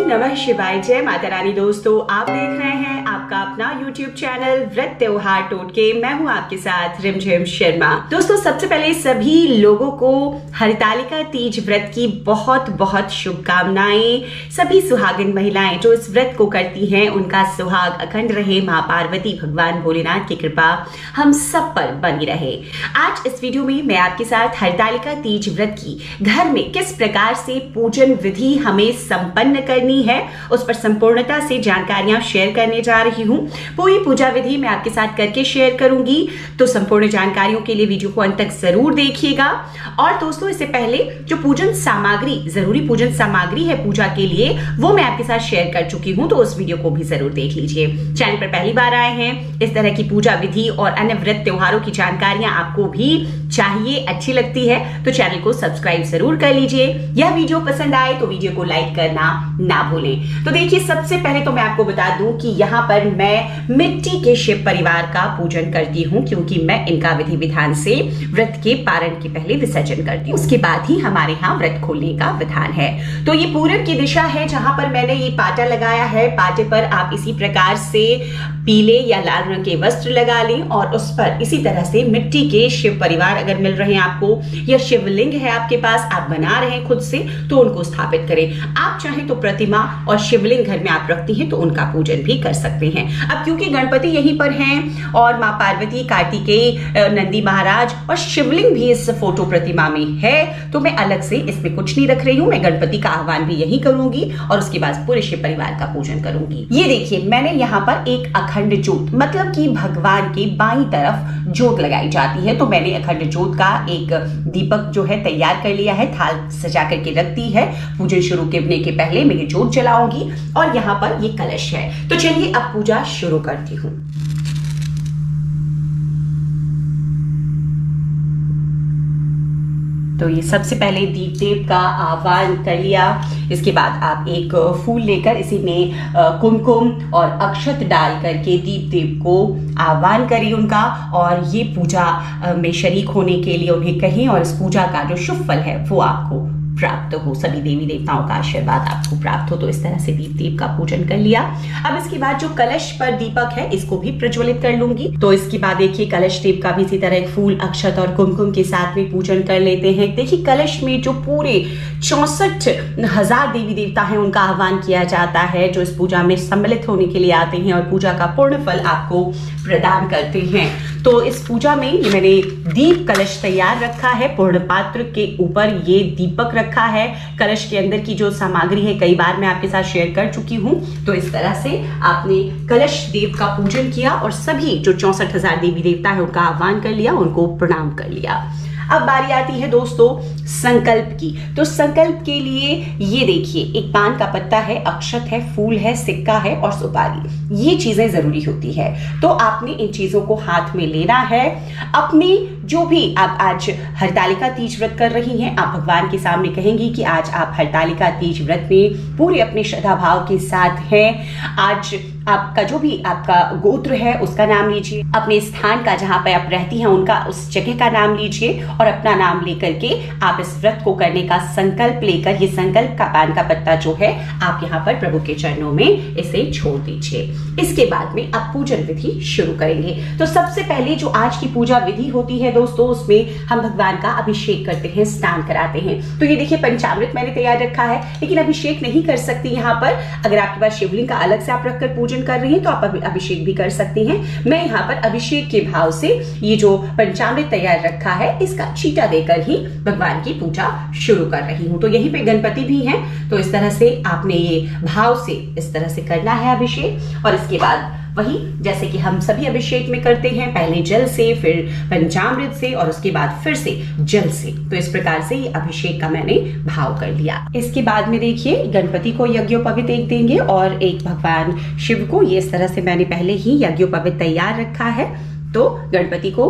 नमः शिवाय, जय माता रानी। दोस्तों, आप देख रहे हैं आपका अपना YouTube चैनल व्रत त्योहार टोटके। मैं हूं आपके साथ रिमझिम शर्मा। दोस्तों, सबसे पहले सभी लोगों को हरतालिका तीज व्रत की बहुत बहुत शुभकामनाएं। सभी सुहागिन महिलाएं जो इस व्रत को करती हैं, उनका सुहाग अखंड रहे। मां पार्वती भगवान भोलेनाथ की कृपा हम सब पर बनी रहे। आज इस वीडियो में मैं आपके साथ हरतालिका तीज व्रत की घर में किस प्रकार से पूजन विधि हमें संपन्न करनी है, उस पर संपूर्णता से जानकारियां शेयर करने जा रही हूं। पूरी पूजा विधि मैं आपके साथ करके शेयर करूंगी, तो संपूर्ण जानकारियों के लिए वीडियो को अंत तक जरूर देखिएगा। और दोस्तों, इससे पहले जो पूजन सामग्री, जरूरी पूजन सामग्री है पूजा के लिए, वो मैं आपके साथ शेयर कर चुकी हूं, तो उस वीडियो को भी जरूर देख लीजिए। चैनल पर पहली बार आए हैं, इस तरह की पूजा विधि और अन्य व्रत त्योहारों की जानकारियां आपको भी चाहिए, अच्छी लगती है, तो चैनल को सब्सक्राइब जरूर कर लीजिए। यह वीडियो पसंद आए तो वीडियो को लाइक करना ना भूलें। तो देखिए, सबसे पहले तो मैं आपको बता दूं कि यहाँ पर मैं मिट्टी के शिव परिवार का पूजन करती हूँ, क्योंकि मैं इनका विधि विधान से व्रत के पारण के पहले विसर्जन करती हूँ। उसके बाद ही हमारे यहाँ व्रत खोलने का विधान है। तो ये पूरब की दिशा है जहां पर मैंने ये पाटा लगाया है। पाटे पर आप इसी प्रकार से पीले या लाल रंग के वस्त्र लगा लें और उस पर इसी तरह से मिट्टी के शिव परिवार अगर मिल रहे हैं आपको, या शिवलिंग है आपके पास, आप बना रहे हैं खुद से, तो उनको स्थापित करें। आप चाहें तो प्रतिमा और शिवलिंग घर में आप रखती हैं तो उनका पूजन भी कर सकते हैं। अब क्योंकि गणपति यहीं पर हैं और मां पार्वती, कार्तिकेय, नंदी महाराज और शिवलिंग भी इस फोटो प्रतिमा में है, तो मैं अलग से इसमें कुछ नहीं रख रही हूं। मैं गणपति का आह्वान भी यही करूंगी और उसके बाद पूरे शिव परिवार का पूजन करूंगी। ये देखिए, मैंने यहाँ पर एक अखंड ज्योत, मतलब कि भगवान के बाईं तरफ ज्योत लगाई जाती है, तो मैंने अखंड ज्योत का एक दीपक जो है तैयार कर लिया है, थाल सजा करके रख दी है। पूजन शुरू करने के पहले मैं ये ज्योत जलाऊंगी और यहाँ पर ये कलश है। तो चलिए अब पूजा शुरू करती हूँ। तो ये सबसे पहले दीप देव का आह्वान कर लिया। इसके बाद आप एक फूल लेकर इसी में कुमकुम और अक्षत डाल करके दीप देव को आह्वान करिए उनका, और ये पूजा में शरीक होने के लिए उन्हें कहें, और इस पूजा का जो शुभ फल है वो आपको प्राप्त हो, सभी देवी देवताओं का आशीर्वाद आपको प्राप्त हो। तो इस तरह से दीप देव का पूजन कर लिया। अब इसके बाद जो कलश पर दीपक है, इसको भी प्रज्वलित कर लूंगी। तो इसके बाद देखिए, कलश देव का भी इसी तरह एक फूल, अक्षत और कुमकुम के साथ में पूजन कर लेते हैं। देखिए, कलश में जो पूरे 64,000 देवी देवता हैं, उनका आह्वान किया जाता है, जो इस पूजा में सम्मिलित होने के लिए आते हैं और पूजा का पूर्ण फल आपको प्रदान करते हैं। तो इस पूजा में ये मैंने दीप कलश तैयार रखा है, पूर्ण पात्र के ऊपर ये दीपक रखा है। कलश के अंदर की जो सामग्री है कई बार मैं आपके साथ शेयर कर चुकी हूं। तो इस तरह से आपने कलश देव का पूजन किया और सभी जो 64,000 देवी देवता है उनका आह्वान कर लिया, उनको प्रणाम कर लिया। अब बारी आती है दोस्तों संकल्प की। तो संकल्प के लिए ये देखिए, एक पान का पत्ता है, अक्षत है, फूल है, सिक्का है और सुपारी, ये चीजें जरूरी होती है। तो आपने इन चीजों को हाथ में लेना है। अपनी जो भी आप आज हरतालिका तीज व्रत कर रही हैं, आप भगवान के सामने कहेंगी कि आज आप हरतालिका तीज व्रत में पूरे अपने श्रद्धा भाव के साथ हैं। आज आपका जो भी आपका गोत्र है उसका नाम लीजिए, अपने स्थान का जहां पर आप रहती हैं उनका, उस जगह का नाम लीजिए और अपना नाम लेकर के आप इस व्रत को करने का संकल्प लेकर, ये संकल्प का पान का पत्ता जो है आप यहाँ पर प्रभु के चरणों में इसे छोड़ दीजिए। इसके बाद में आप पूजन विधि शुरू करेंगे। तो सबसे पहले जो आज की पूजा विधि होती है दोस्तों, उसमें हम भगवान का अभिषेक करते हैं, स्नान कराते हैं। तो ये देखिए, पंचामृत मैंने तैयार रखा है, लेकिन अभिषेक नहीं कर सकती यहाँ पर। अगर आपके पास शिवलिंग का अलग से आप रखकर पूजन कर रही हैं तो आप अभिषेक भी कर सकती हैं। मैं यहाँ पर अभिषेक के भाव से ये जो पंचामृत तैयार रखा है, इसका छींटा देकर ही भगवान की पूजा शुरू कर रही हूं। तो यहीं पे गणपति भी हैं, तो इस तरह से आपने ये भाव से इस तरह से करना है अभिषेक। और इसके बाद वही जैसे कि हम सभी अभिषेक में करते हैं, पहले जल से, फिर पंचामृत से और उसके बाद फिर से जल से। तो इस प्रकार से ये अभिषेक का मैंने भाव कर लिया। इसके बाद में देखिए, गणपति को यज्ञोपवीत एक देंगे और एक भगवान शिव को, ये इस तरह से मैंने पहले ही यज्ञोपवीत तैयार रखा है। तो गणपति को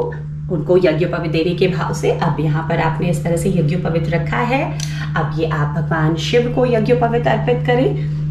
उनको यज्ञोपवीत देने के भाव से अब यहाँ पर आपने इस तरह से यज्ञोपवीत रखा है। अब ये आप भगवान शिव को यज्ञोपवीत अर्पित करें।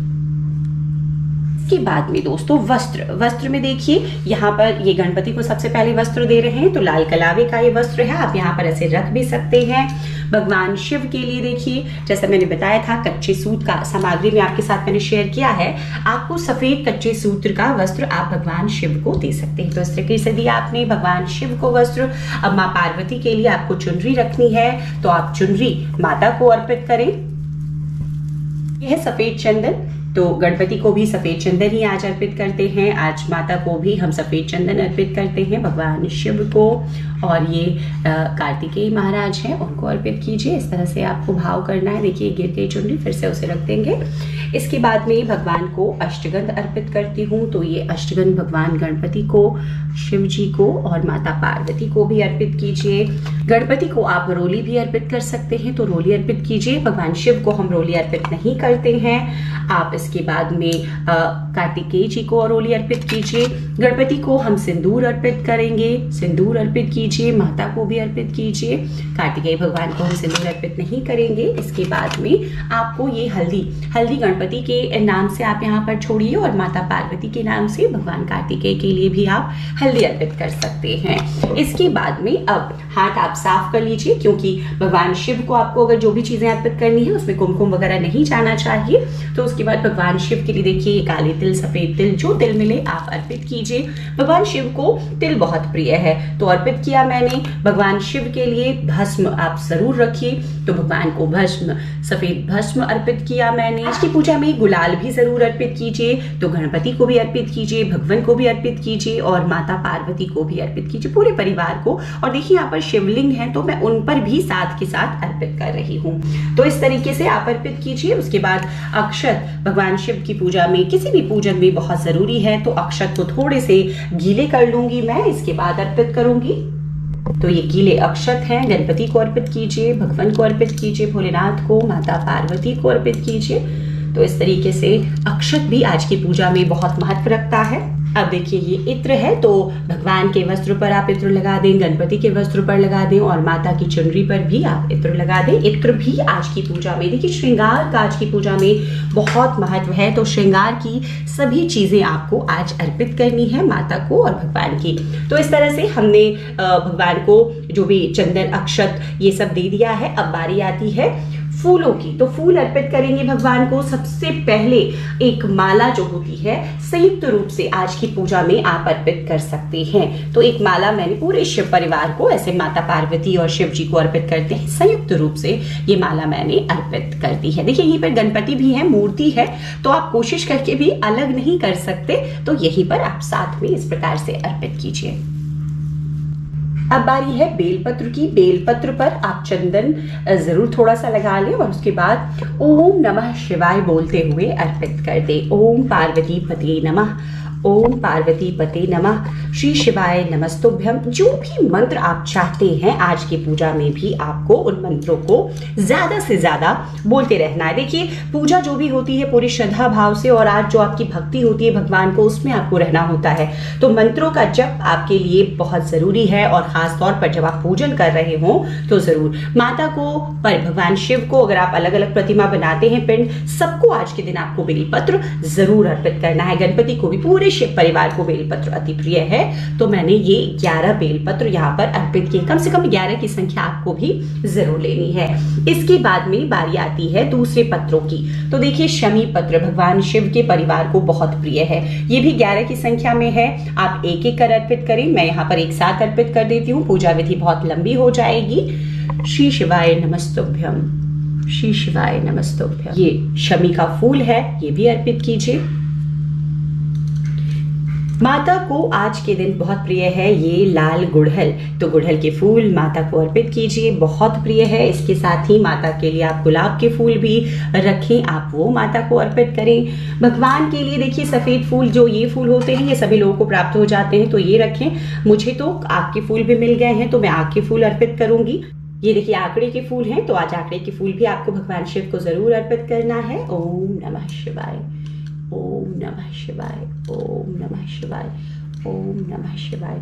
इसके बाद में दोस्तों वस्त्र में देखिए, यहाँ पर ये गणपति को सबसे पहले वस्त्र दे रहे हैं, तो लाल कलावे का ये वस्त्र है। आप यहाँ पर ऐसे रख भी सकते हैं। भगवान शिव के लिए देखिए, जैसा मैंने बताया था, कच्चे सूत का सामग्री में आपके साथ मैंने शेयर किया है। आपको सफेद कच्चे सूत्र का वस्त्र आप भगवान शिव को दे सकते हैं। तो इस तरीके से दिया आपने भगवान शिव को वस्त्र। अब माँ पार्वती के लिए आपको चुनरी रखनी है, तो आप चुनरी माता को अर्पित करें। यह है सफेद चंदन, तो गणपति को भी सफेद चंदन ही आज अर्पित करते हैं। आज माता को भी हम सफेद चंदन अर्पित करते हैं, भगवान शिव को। और ये कार्तिकेय महाराज हैं, उनको अर्पित कीजिए। इस तरह से आपको भाव करना है। देखिए गिर गई चुनरी, फिर से उसे रख देंगे। इसके बाद में भगवान को अष्टगंध अर्पित करती हूँ, तो ये अष्टगंध भगवान गणपति को, शिव जी को और माता पार्वती को भी अर्पित कीजिए। गणपति को आप रोली भी अर्पित कर सकते हैं, तो रोली अर्पित कीजिए। भगवान शिव को हम रोली अर्पित नहीं करते हैं। आप इसके बाद में कार्तिकेय जी को रोली अर्पित कीजिए। गणपति को हम सिंदूर अर्पित करेंगे, सिंदूर अर्पित कीजिए। माता को भी अर्पित कीजिए। कार्तिकेय भगवान को हम सिंदूर अर्पित नहीं करेंगे। इसके बाद में आपको ये हल्दी गणपति के नाम से आप यहाँ पर छोड़िए और माता पार्वती के नाम से भगवान कार्तिकेय के लिए भी आप हल्दी अर्पित कर सकते हैं। इसके बाद में अब हाथ आप साफ कर लीजिए, क्योंकि भगवान शिव को आपको अगर जो भी चीजें अर्पित करनी है उसमें कुमकुम वगैरह नहीं जाना चाहिए। तो उसके बाद भगवान शिव के लिए देखिए काले तिल, सफेद तिल, जो तिल मिले आप अर्पित कीजिए। भगवान शिव को तिल बहुत प्रिय है, तो अर्पित किया मैंने। भगवान शिव के लिए भस्म आप जरूर रखिए, तो भगवान को भस्म, सफेद भस्म अर्पित किया मैंने। आज की पूजा में गुलाल भी जरूर अर्पित कीजिए, तो गणपति को भी अर्पित कीजिए, भगवान को भी अर्पित कीजिए और माता पार्वती को भी अर्पित कीजिए, पूरे परिवार को। और देखिए यहाँ पर शिवलिंग है, तो मैं उन पर भी साथ के साथ अर्पित कर रही हूँ। तो इस तरीके से आप अर्पित कीजिए। उसके बाद अक्षत भगवान शिव की पूजा में, किसी भी पूजन में बहुत जरूरी है, तो अक्षत को थोड़े से गीले कर लूंगी मैं, इसके बाद अर्पित करूंगी। तो ये गीले अक्षत हैं, गणपति को अर्पित कीजिए, भगवान को अर्पित कीजिए, भोलेनाथ को, माता पार्वती को अर्पित कीजिए। तो इस तरीके से अक्षत भी आज की पूजा में बहुत महत्व रखता है। अब देखिए ये इत्र है, तो भगवान के वस्त्र पर आप इत्र लगा दें, गणपति के वस्त्र पर लगा दें और माता की चुनरी पर भी आप इत्र लगा दें। इत्र भी आज की पूजा में, देखिए श्रृंगार का आज की पूजा में बहुत महत्व है, तो श्रृंगार की सभी चीजें आपको आज अर्पित करनी है माता को और भगवान की। तो इस तरह से हमने भगवान को जो भी चंदन, अक्षत ये सब दे दिया है। अब बारी आती है फूलों की, तो फूल अर्पित करेंगे भगवान को। सबसे पहले एक माला जो होती है संयुक्त रूप से आज की पूजा में आप अर्पित कर सकते हैं। तो एक माला मैंने पूरे शिव परिवार को, ऐसे माता पार्वती और शिव जी को अर्पित करते हैं, संयुक्त रूप से ये माला मैंने अर्पित कर दी है। देखिए यहीं पर गणपति भी है, मूर्ति है, तो आप कोशिश करके भी अलग नहीं कर सकते, तो यहीं पर आप साथ में इस प्रकार से अर्पित कीजिए। अब बारी है बेलपत्र की। बेलपत्र पर आप चंदन जरूर थोड़ा सा लगा लें और उसके बाद ओम नमः शिवाय बोलते हुए अर्पित कर दे। ओम पार्वती पते नमः, ओम पार्वती पते नमः, श्री शिवाय नमस्तुभ्यम। जो भी मंत्र आप चाहते हैं आज की पूजा में भी आपको उन मंत्रों को ज्यादा से ज्यादा बोलते रहना है। देखिए पूजा जो भी होती है पूरी श्रद्धा भाव से, और आज जो आपकी भक्ति होती है भगवान को, उसमें आपको रहना होता है। तो मंत्रों का जप आपके लिए बहुत जरूरी है, और खास तौर पर जब आप पूजन कर रहे हो तो जरूर माता को, पर भगवान शिव को, अगर आप अलग अलग प्रतिमा बनाते हैं पिंड, सबको आज के दिन आपको बेलपत्र जरूर अर्पित करना है। गणपति को भी, पूरे शिव परिवार को बेलपत्र अति प्रिय है, तो मैंने ये 11 बेलपत्र यहाँ पर अर्पित किए। कम से कम 11 की संख्या आपको भी जरूर लेनी है। इसके बाद में बारी आती है दूसरे पत्रों की। तो देखिए शमी पत्र भगवान शिव के परिवार को बहुत प्रिय है, ये भी 11 की संख्या में है। आप एक एक कर अर्पित करें, मैं यहाँ पर एक साथ अर्पित कर देती हूँ, पूजा विधि बहुत लंबी हो जाएगी। श्री शिवाय नमस्तुभ्यम, श्री शिवाय नमस्तुभ्यम। ये शमी का फूल है, ये भी अर्पित कीजिए। माता को आज के दिन बहुत प्रिय है ये लाल गुड़हल, तो गुड़हल के फूल माता को अर्पित कीजिए, बहुत प्रिय है। इसके साथ ही माता के लिए आप गुलाब के फूल भी रखें, आप वो माता को अर्पित करें। भगवान के लिए देखिए सफेद फूल, जो ये फूल होते हैं ये सभी लोगों को प्राप्त हो जाते हैं, तो ये रखें। मुझे तो आक के फूल भी मिल गए हैं, तो मैं आक के फूल अर्पित करूंगी। ये देखिए आंकड़े के फूल हैं, तो आज आंकड़े के फूल भी आपको भगवान शिव को जरूर अर्पित करना है। ओम नमः शिवाय, ओम नमः शिवाय, ओम नमः शिवाय, ओम नमः शिवाय।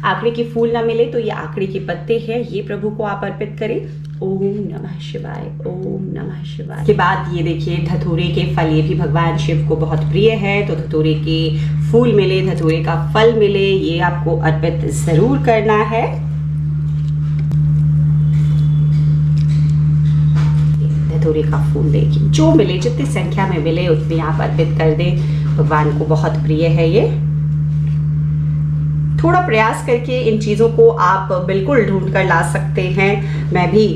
आंकड़े के फूल ना मिले तो ये आंकड़े के पत्ते हैं, ये प्रभु को आप अर्पित करें। ओम नमः शिवाय, ओम नमः शिवाय। के बाद ये देखिए धतूरे के फल, ये भी भगवान शिव को बहुत प्रिय है, तो धतूरे के फूल मिले, धतूरे का फल मिले, ये आपको अर्पित जरूर करना है। धतूरे का फूल देखिए, जो मिले, जितनी संख्या में मिले उतनी आप अर्पित कर दें। भगवान को बहुत प्रिय है ये। थोड़ा प्रयास करके इन चीज़ों को आप बिल्कुल ढूंढ कर ला सकते हैं। मैं भी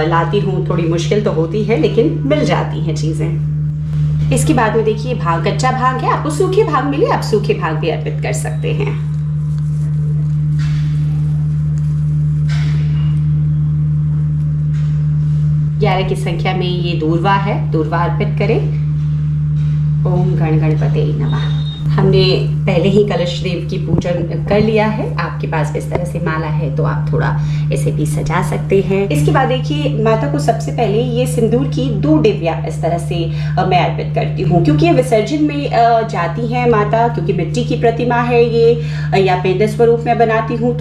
लाती हूँ, थोड़ी मुश्किल तो होती है लेकिन मिल जाती हैं चीज़ें। इसके बाद में देखिए भांग, कच्चा भांग है, आपको सूखे भांग मिले आप सूखे भांग भी अर्पित कर सकते हैं। ग्यारह की संख्या में ये दूर्वा है, दूर्वा अर्पित करें। ओम गण गणपते नमः। हमने पहले ही कलश देव की पूजन कर लिया है। आपके पास इस तरह से माला है तो आप थोड़ा इसे भी सजा सकते हैं। इसके बाद देखिए माता को सबसे पहले ये सिंदूर की 2 डिबिया इस तरह से मैं अर्पित करती हूँ, क्योंकि ये विसर्जन में जाती हैं माता, क्योंकि मिट्टी की प्रतिमा है ये या पेंडे स्वरूप में बनाती हूँ।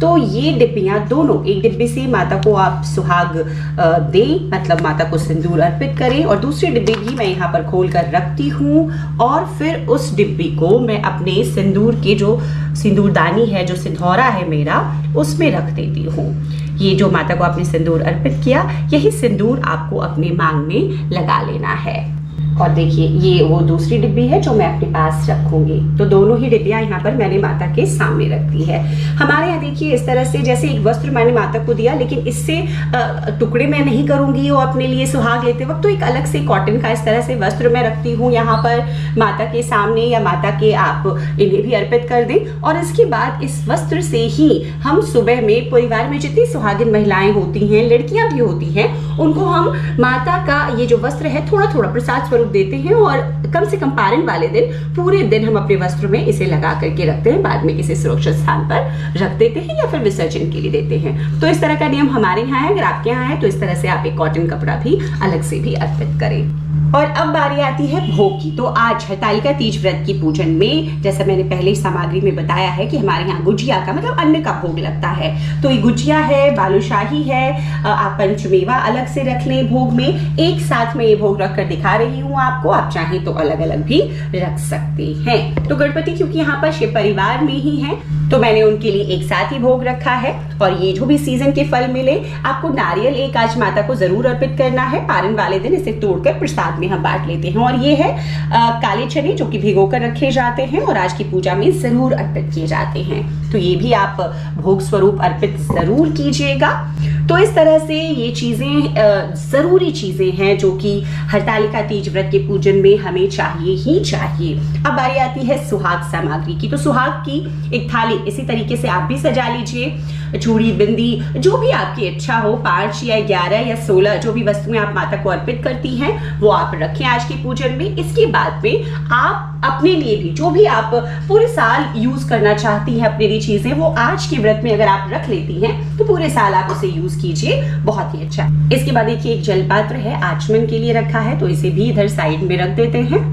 तो ये डिब्बियाँ दोनों, एक डिब्बी से माता को आप सुहाग दें, मतलब माता को सिंदूर अर्पित करें, और दूसरी डिब्बी भी मैं यहाँ पर खोल कर रखती हूँ और फिर उस डिब्बी को मैं अपने सिंदूर के जो सिंदूरदानी है, जो सिंधौरा है मेरा, उसमें रख देती हूँ। ये जो माता को आपने सिंदूर अर्पित किया, यही सिंदूर आपको अपने मांग में लगा लेना है। और देखिए ये वो दूसरी डिब्बी है जो मैं अपने पास रखूंगी। तो दोनों ही डिब्बियां यहाँ पर मैंने माता के सामने रख दी है। हमारे यहाँ देखिए इस तरह से, जैसे एक वस्त्र मैंने माता को दिया, लेकिन इससे टुकड़े मैं नहीं करूंगी वो अपने लिए सुहाग लेते वक्त, तो एक अलग से कॉटन का इस तरह से वस्त्र मैं रखती हूँ यहाँ पर माता के सामने, या माता के आप इन्हें भी अर्पित कर दें। और इसके बाद इस वस्त्र से ही हम सुबह में परिवार में जितनी सुहागिन महिलाएं होती हैं, लड़कियां भी होती हैं, उनको हम माता का ये जो वस्त्र है थोड़ा थोड़ा प्रसाद स्वरूप देते हैं, और कम से कम पारण वाले दिन पूरे दिन हम अपने वस्त्र में इसे लगा करके रखते हैं, बाद में किसी सुरक्षित स्थान पर रख देते हैं या फिर विसर्जन के लिए देते हैं। तो इस तरह का नियम हमारे यहाँ है। अगर आपके यहाँ है तो इस तरह से आप एक कॉटन कपड़ा भी अलग से भी अर्पित करें। और अब बारी आती है भोग की। तो आज हरतालिका तीज व्रत की पूजन में, जैसा मैंने पहले सामग्री में बताया है कि हमारे यहाँ गुजिया का मतलब अन्न का भोग लगता है। तो ये गुजिया है, बालूशाही है, आप पंचमेवा अलग से रख लें भोग में। एक साथ में ये भोग रख कर दिखा रही हूँ आपको, आप चाहें तो अलग अलग भी रख सकते हैं। तो गणपति क्योंकि यहाँ पर शिव परिवार में ही है, तो मैंने उनके लिए एक साथ ही भोग रखा है। और ये जो भी सीजन के फल मिले, आपको नारियल एक आज माता को जरूर अर्पित करना है। पारण वाले दिन इसे तोड़कर प्रसाद में हम बांट लेते हैं। और ये है काले चने जो कि भिगोकर रखे जाते हैं और आज की पूजा में जरूर अर्पित किए जाते हैं। तो ये भी आप भोग स्वरूप अर्पित जरूर कीजिएगा। तो इस तरह से ये चीजें जरूरी चीजें हैं जो कि हरतालिका तीज व्रत के पूजन में हमें चाहिए ही चाहिए। अब बारी आती है सुहाग सामग्री की। तो सुहाग की एक थाली इसी तरीके से आप भी सजा लीजिए। चूड़ी, बिंदी, जो भी आपकी इच्छा हो, 5 या 11 या 16 जो भी वस्तुएं आप माता को अर्पित करती हैं वो आप रखें आज के पूजन में। इसके बाद में आप अपने लिए भी जो भी आप पूरे साल यूज करना चाहती हैं अपने लिए चीजें, वो आज के व्रत में अगर आप रख लेती हैं तो पूरे साल आप उसे यूज कीजिए, बहुत ही अच्छा। इसके बाद देखिए एक जलपात्र है, आचमन के लिए रखा है, तो इसे भी इधर साइड में रख देते हैं।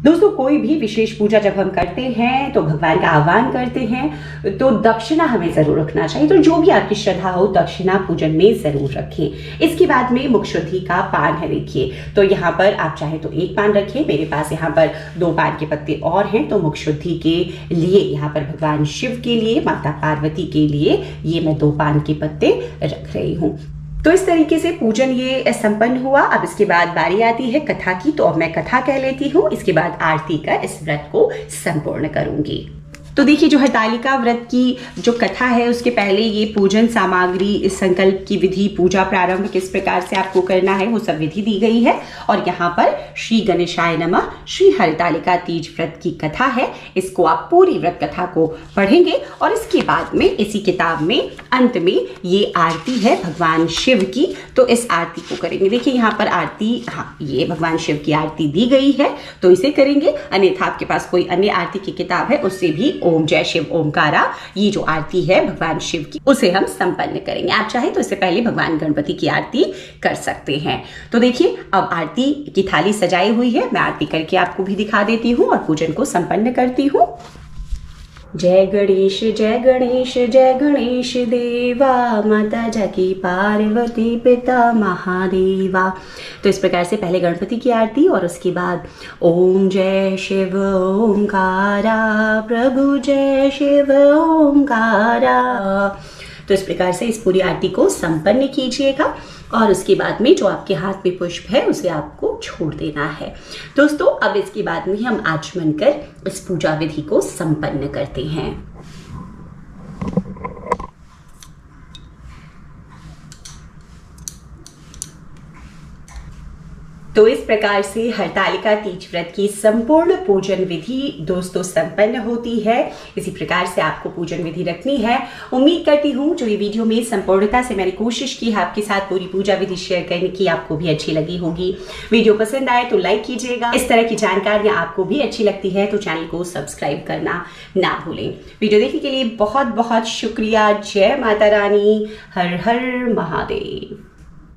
दोस्तों कोई भी विशेष पूजा जब हम करते हैं तो भगवान का आह्वान करते हैं तो दक्षिणा हमें जरूर रखना चाहिए। तो जो भी आपकी श्रद्धा हो दक्षिणा पूजन में जरूर रखें। इसके बाद में मुख शुद्धि का पान है। देखिए तो यहाँ पर आप चाहे तो एक पान रखें, मेरे पास यहाँ पर 2 पान के पत्ते और हैं। तो मुख शुद्धि के लिए यहाँ पर भगवान शिव के लिए, माता पार्वती के लिए ये मैं 2 पान के पत्ते रख रही हूँ। तो इस तरीके से पूजन ये संपन्न हुआ। अब इसके बाद बारी आती है कथा की। तो अब मैं कथा कह लेती हूँ, इसके बाद आरती कर इस व्रत को संपूर्ण करूंगी। तो देखिए जो हरतालिका व्रत की जो कथा है उसके पहले ये पूजन सामग्री, संकल्प की विधि, पूजा प्रारंभ किस प्रकार से आपको करना है वो सब विधि दी गई है। और यहाँ पर श्री गणेशाय नमः श्री हरतालिका तीज व्रत की कथा है। इसको आप पूरी व्रत कथा को पढ़ेंगे और इसके बाद में इसी किताब में अंत में ये आरती है भगवान शिव की, तो इस आरती को करेंगे। देखिए यहाँ पर आरती, हाँ ये भगवान शिव की आरती दी गई है तो इसे करेंगे। अन्यथा आपके पास कोई अन्य आरती की किताब है उससे भी ओम जय शिव ओमकारा, ये जो आरती है भगवान शिव की, उसे हम संपन्न करेंगे। आप चाहे तो इससे पहले भगवान गणपति की आरती कर सकते हैं। तो देखिए अब आरती की थाली सजाई हुई है, मैं आरती करके आपको भी दिखा देती हूँ और पूजन को संपन्न करती हूँ। जय गणेश जय गणेश जय गणेश देवा, माता जाकी पार्वती पिता महादेवा। तो इस प्रकार से पहले गणपति की आरती और उसके बाद ओम जय शिव ओमकारा, प्रभु जय शिव ओमकारा। तो इस प्रकार से इस पूरी आरती को संपन्न कीजिएगा। और उसके बाद में जो आपके हाथ में पुष्प है उसे आपको छोड़ देना है। दोस्तों अब इसके बाद में हम आचमन कर इस पूजा विधि को संपन्न करते हैं। तो इस प्रकार से हरतालिका तीज व्रत की संपूर्ण पूजन विधि दोस्तों संपन्न होती है। इसी प्रकार से आपको पूजन विधि रखनी है। उम्मीद करती हूँ जो ये वीडियो में संपूर्णता से मैंने कोशिश की है आपके साथ पूरी पूजा विधि शेयर करने की, आपको भी अच्छी लगी होगी। वीडियो पसंद आए तो लाइक कीजिएगा। इस तरह की जानकारियां आपको भी अच्छी लगती है तो चैनल को सब्सक्राइब करना ना भूलें। वीडियो देखने के लिए बहुत बहुत शुक्रिया। जय माता रानी। हर हर महादेव।